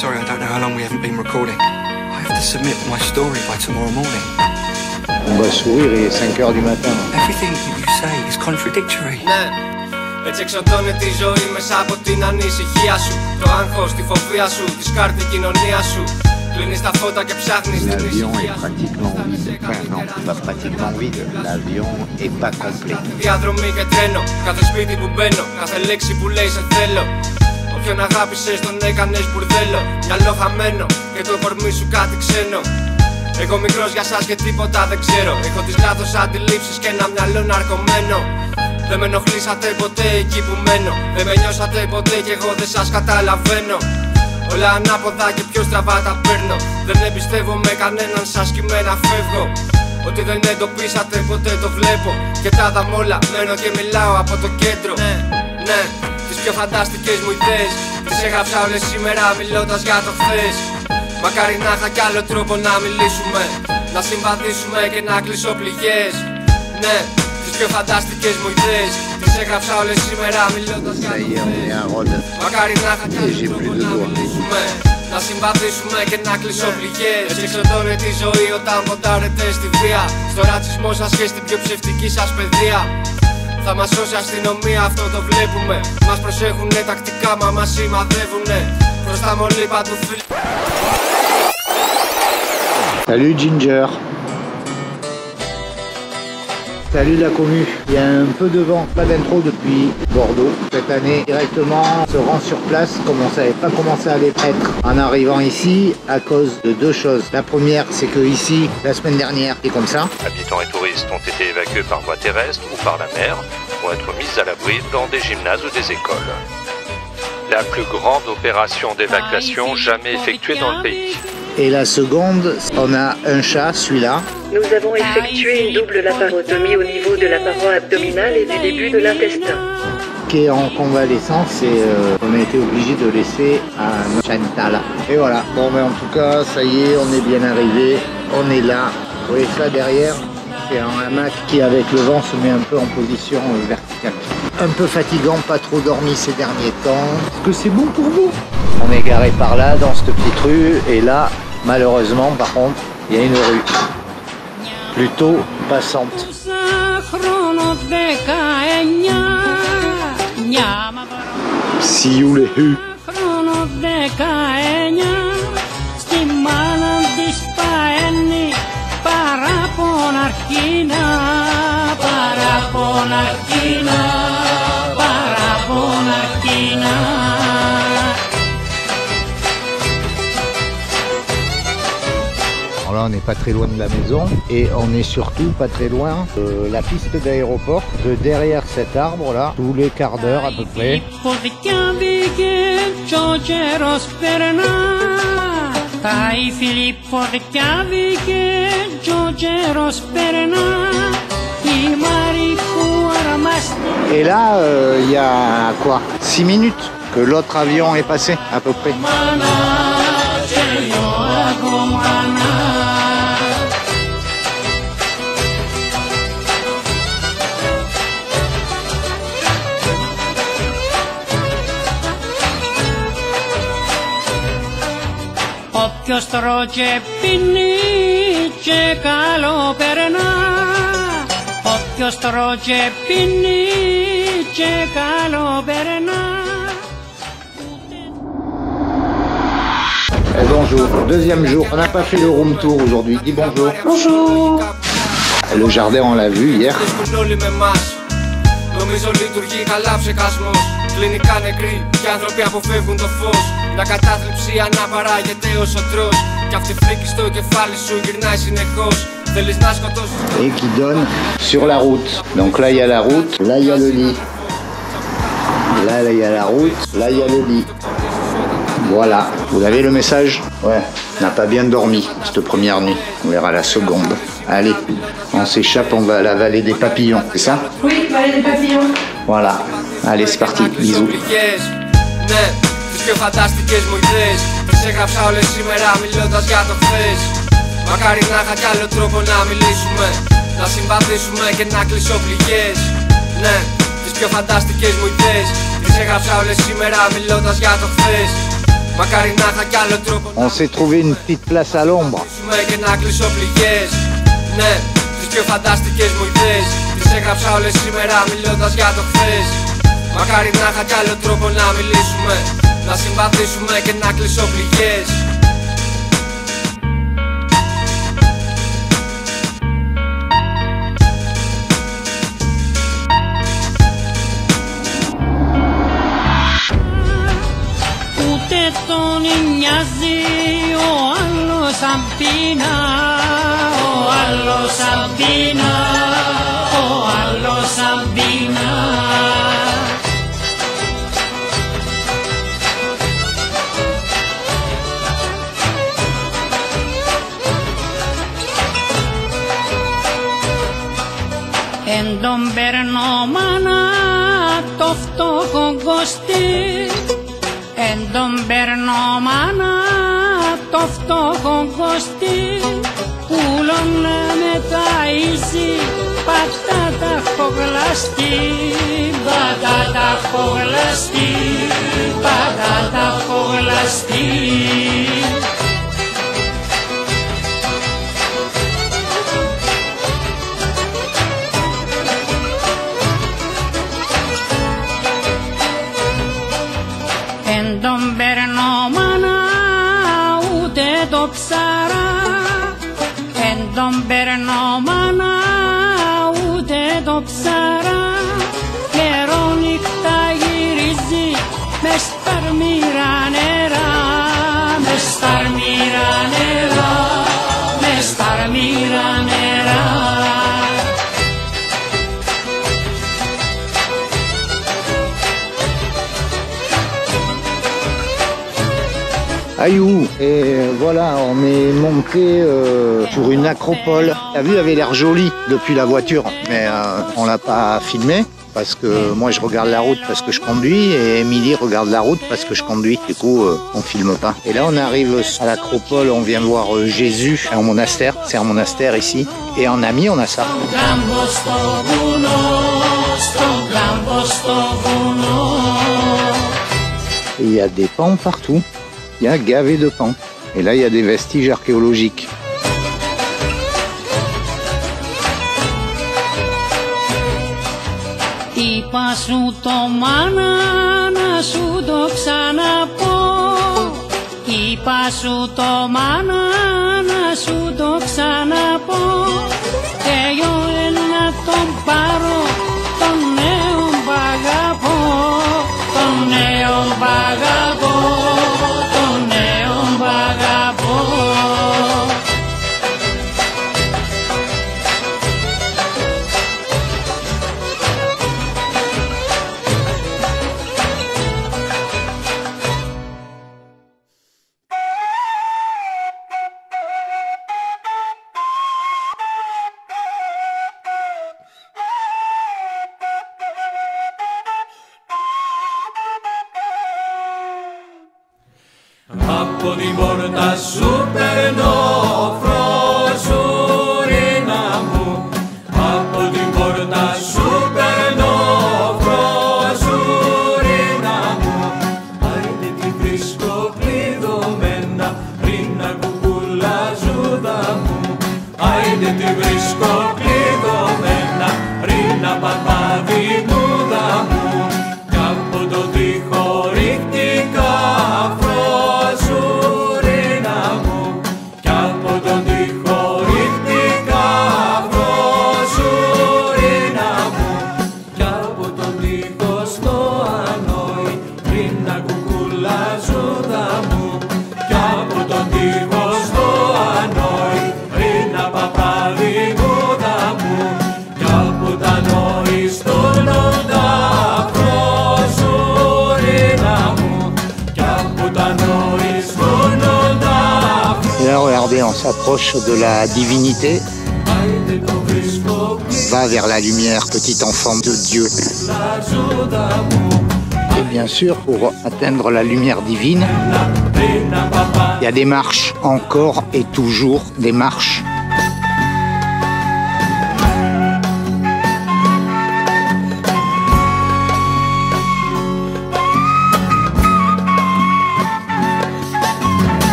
Sorry, I don't know how long we haven't been recording. I have to submit my story by tomorrow morning. On va sourire, il est 5 h du matin. Everything that you say is contradictory. Έτσι εξοντώνει τη ζωή μέσα από την ανησυχία σου. Το άγχος, τη φοβία σου, τη σκάρτη κοινωνία σου. Κλείνεις τα φώτα και ψάχνεις την ησυχία σου. L'avion est pas complet. Διαδρομή και τρένο, κάθε σπίτι που μπαίνω, κάθε λέξη που λέει σε θέλω. Όποιον αγάπησες τον έκανες μπουρδέλο. Μυαλό χαμένο και το κορμί σου κάτι ξένο. Εγώ μικρός για σας και τίποτα δεν ξέρω. Έχω τις λάθος αντιλήψεις και ένα μυαλό ναρκωμένο. Δεν με ενοχλήσατε ποτέ εκεί που μένω. Δεν με νιώσατε ποτέ κι εγώ δεν σας καταλαβαίνω. Όλα ανάποδα και πιο στραβά τα παίρνω. Δεν εμπιστεύομαι κανέναν σας κι μένα φεύγω. Ότι δεν εντοπίσατε ποτέ το βλέπω. Και τα δαμ' όλα, μένω και μιλάω από το κέντρο. Ναι, τις πιο φανταστικές μου ιδέες τις έγραψα όλες σήμερα μιλώντας για το χθες. Μακάρι να είχα κι άλλο τρόπο να μιλήσουμε, να συμβαδίσουμε και να κλείσω πληγές. Ναι, τις πιο φανταστικές μου ιδέες τις έγραψα όλες σήμερα μιλώντας για το χθες. Μακάρι να είχα κι άλλο τρόπο να μιλήσουμε, να συμβαδίσουμε και να κλείσω πληγές. Έτσι εξοντώνει τη ζωή όταν ποντάρετε στη βία, στο ρατσισμό σας και στην πιο ψευτική σας παιδεία. Θα μας σώσει αστυνομία, αυτό το βλέπουμε. Μας προσέχουνε τακτικά, μα μας σημαδεύουνε. Μπροστά μολύ παντού φίλοι. Salut Ginger. Salut la commu. Il y a un peu de vent, pas d'intro depuis Bordeaux. Cette année, directement, on se rend sur place comme on savait pas comment ça allait être en arrivant ici à cause de deux choses. La première, c'est que ici, la semaine dernière, c'est comme ça. Habitants et touristes ont été évacués par voie terrestre ou par la mer pour être mis à l'abri dans des gymnases ou des écoles. La plus grande opération d'évacuation jamais effectuée dans le pays. Et la seconde, on a un chat, celui-là. Nous avons effectué une double laparotomie au niveau de la paroi abdominale et du début de l'intestin. Qui est en convalescence et on a été obligé de laisser à Chantal. Et voilà, bon mais en tout cas, ça y est, on est bien arrivé, on est là. Vous voyez ça derrière, c'est un hamac qui avec le vent se met un peu en position verticale. Un peu fatigant, pas trop dormi ces derniers temps. Est-ce que c'est bon pour vous? On est garé par là, dans cette petite rue, et là, malheureusement, par contre, il y a une rue plutôt passante. See you les rues. Alors là, on n'est pas très loin de la maison et on est surtout pas très loin de la piste d'aéroport. De derrière cet arbre là, tous les quarts d'heure à peu près. Et là, il y a quoi, 6 minutes que l'autre avion est passé à peu près. Όποιος τρώει και πίνει και καλό περνά. Όποιος τρώει και πίνει και καλό περνά. Bonjour, deuxième jour, on n'a pas fait le room tour aujourd'hui, dis bonjour. Bonjour. Le jardin on l'a vu hier. Νομίζω λειτουργεί καλά ψεκασμός. Κλινικά νεκροί και άνθρωποι αποφεύγουν το φως. Μια κατάθλιψη αναπαράγεται όσο τρως. Κι αυτή φρίκη στο κεφάλι σου γυρνάει συνεχώς. Θέλεις να σκοτώσεις. Et qui donne sur la route. Donc là il y a la route, là il y a le lit. Là il y a la route, là il y a le lit. Voilà, vous avez le message? Ouais, on n'a pas bien dormi cette première nuit. On verra la seconde. Allez, on s'échappe, on va à la vallée des papillons, c'est ça? Oui, vallée des papillons. Voilà, allez c'est parti, bisous. Ναι, τις πιο φανταστικές μου ιδέες τις έγραψα όλες σήμερα μιλώντας για το χθες. Μακάρι να είχα κι άλλο τρόπο να μιλήσουμε, να συμβαδίσουμε και να κλείσω πληγές. Ναι, τις πιο φανταστικές μου ιδέες τις έγραψα όλες σήμερα μιλώντας για το χθες. On s'est trouvé une petite place à l'ombre. Και να κλείσω πληγές. Ναι, τις πιο φανταστικές μου ιδέες τις έγραψα όλες σήμερα μιλώντας για το χθες. Μακάρι να είχα κι άλλο τρόπο να μιλήσουμε, να συμπαθήσουμε και να κλείσω πληγές. Ούτε τον νοιάζει ο άλλος αν πεινά, ο άλλος αν πεινά, ο άλλος αν πεινά. Εν τον παίρνω μάνα το φτωχό κοστί, εν τον παίρνω μάνα το φτωχό κοστί, πουλώνα με ταΐζει πατάτα χογλαστή, πατάτα χογλαστή, πατάτα χογλαστή. Εν τον παίρνω μάνα ούτε το ψαρά, εν τον παίρνω μάνα ούτε το ψαρά, καιρό νύχτα γυρίζει μες στα αρμύρα νερά, μες στα αρμύρα νερά, μες στα αρμύρα νερά. Ayou, et voilà, on est monté sur une acropole. La vue avait l'air jolie depuis la voiture, mais on l'a pas filmé parce que moi je regarde la route parce que je conduis et Émilie regarde la route parce que je conduis. Du coup, on filme pas. Et là, on arrive à l'acropole, on vient voir Jésus en monastère. C'est un monastère ici. Et en ami, on a ça. Et il y a des pans partout. Il y a gavé de pans. Et là, il y a des vestiges archéologiques. Είπα σου το μάνα να σου το ξαναπώ, είπα σου το μάνα να σου το ξαναπώ, και εγώ να τον πάρω τον νέο παγαπώ, τον νέο παγαπώ, τον νέο παγαπώ. Από την πόρτα σου παίρνω φροσουρίνα μου, από την πόρτα σου παίρνω φροσουρίνα μου, άιντε τη βρίσκω κλειδωμένα πριν να κουκουλαζούδα μου, άιντε τη βρίσκω κλειδωμένα πριν να παπαδιμούδα μου, κι από το τοίχο ρίχτηκα Et là, regardez, on s'approche de la divinité. Va vers la lumière, petit enfant de Dieu. Et bien sûr, pour atteindre la lumière divine, il y a des marches, encore et toujours des marches.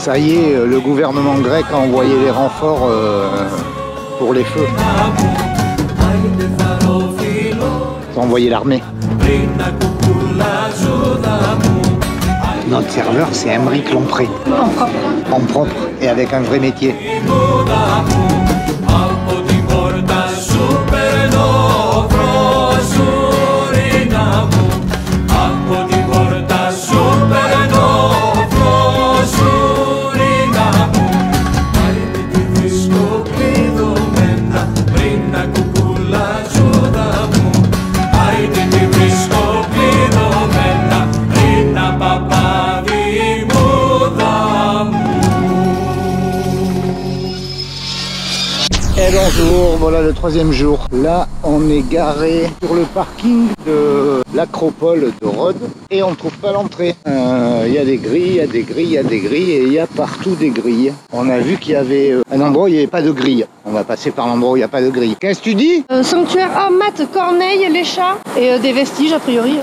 Ça y est, le gouvernement grec a envoyé les renforts pour les feux. Ils ont envoyé l'armée. Notre serveur, c'est Aymeric Lompré. En propre. En propre et avec un vrai métier. Et bonjour, voilà le troisième jour. Là, on est garé sur le parking de l'acropole de Rhodes et on ne trouve pas l'entrée. Il y a des grilles, il y a des grilles, il y a des grilles et il y a partout des grilles. On a vu qu'il y avait un endroit où il n'y avait pas de grille. On va passer par l'endroit où il n'y a pas de grille. Qu'est-ce que tu dis? Sanctuaire Amat, Corneille, les chats et des vestiges a priori.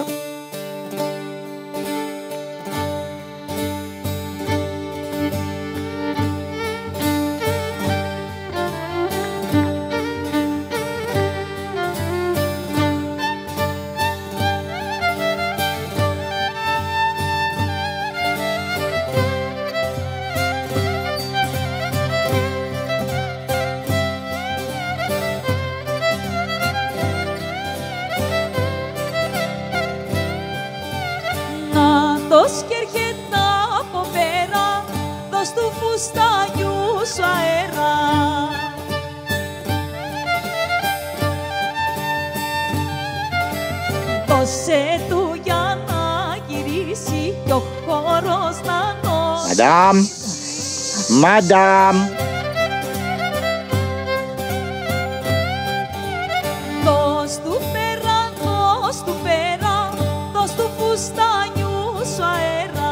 Δώσ' και έρχεται από πέρα, δώσ' του φουστάνιου σου αέρα. Δώσε του για να γυρίσει κι ο χώρος να νώσει. Madame, Madame. Δώσ' του πέρα, δώσ' του πέρα, δώσ' του φουστάνιου σου αέρα.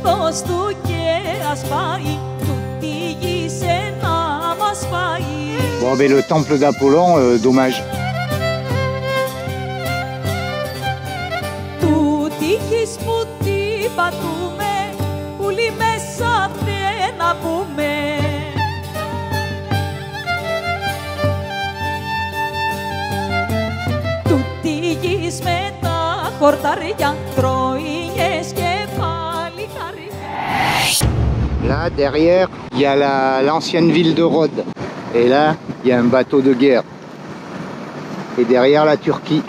Δώσ' του και ας πάει, τούτη γη σε να μας πάει. Bon, mais le temple d'Apollon, dommage. Τούτη γης που την πατούμε, πουλί μέσα δεν να πούμε. Τούτη γης με τα χορταριά, τρώγες και πάλι χαριά. Là, derrière, il y a l'ancienne ville de Rhodes. Et là, il y a un bateau de guerre. Et derrière, la Turquie.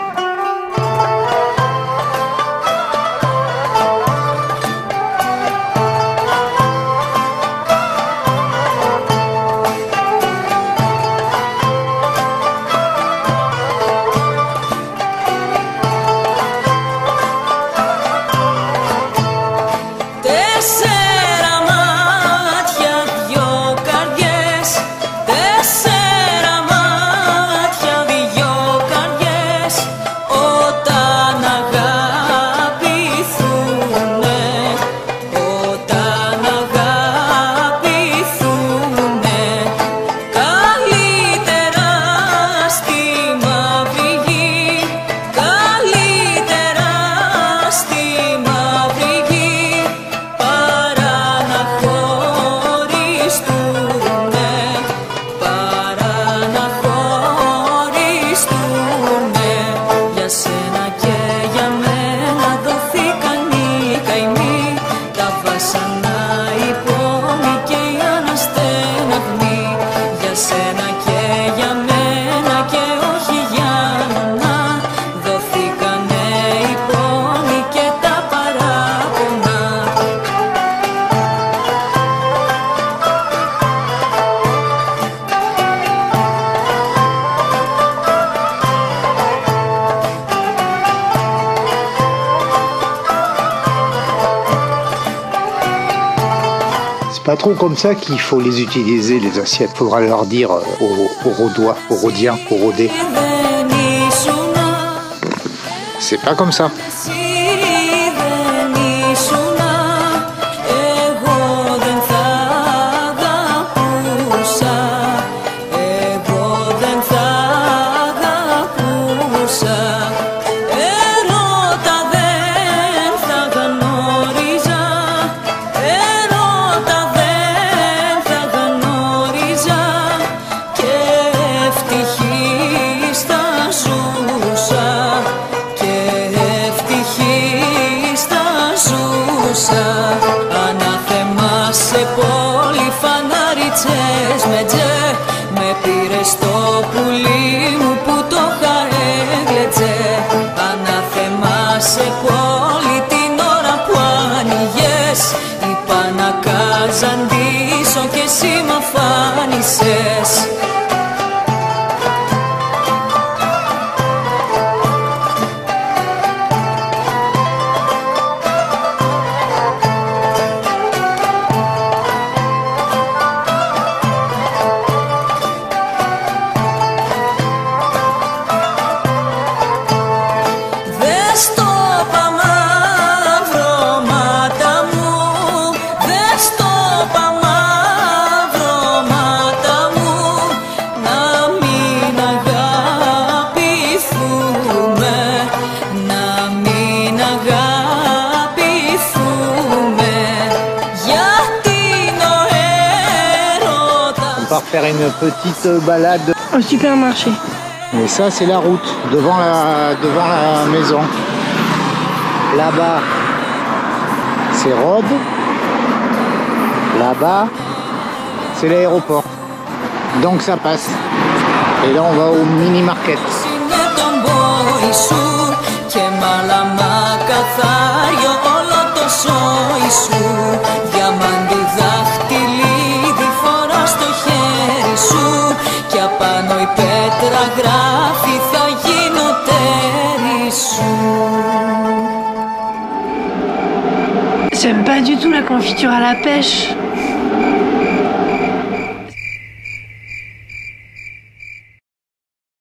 C'est pas trop comme ça qu'il faut les utiliser, les assiettes. Faudra leur dire aux Rhodois, aux Rhodiens, aux Rhodais. C'est pas comme ça. καρδιτσές με τζε. Με πήρε στο πουλί μου που το χαρέγλετζε. Ανάθεμα σε πόλη την ώρα που άνοιγες. Είπα να καζαντήσω και εσύ μ' αφάνισες. On va faire une petite balade Au supermarché. et ça c'est la route devant la maison. Là-bas c'est Rhodes, là-bas c'est l'aéroport, donc ça passe. Et là on va au mini market. J'aime pas du tout la confiture à la pêche.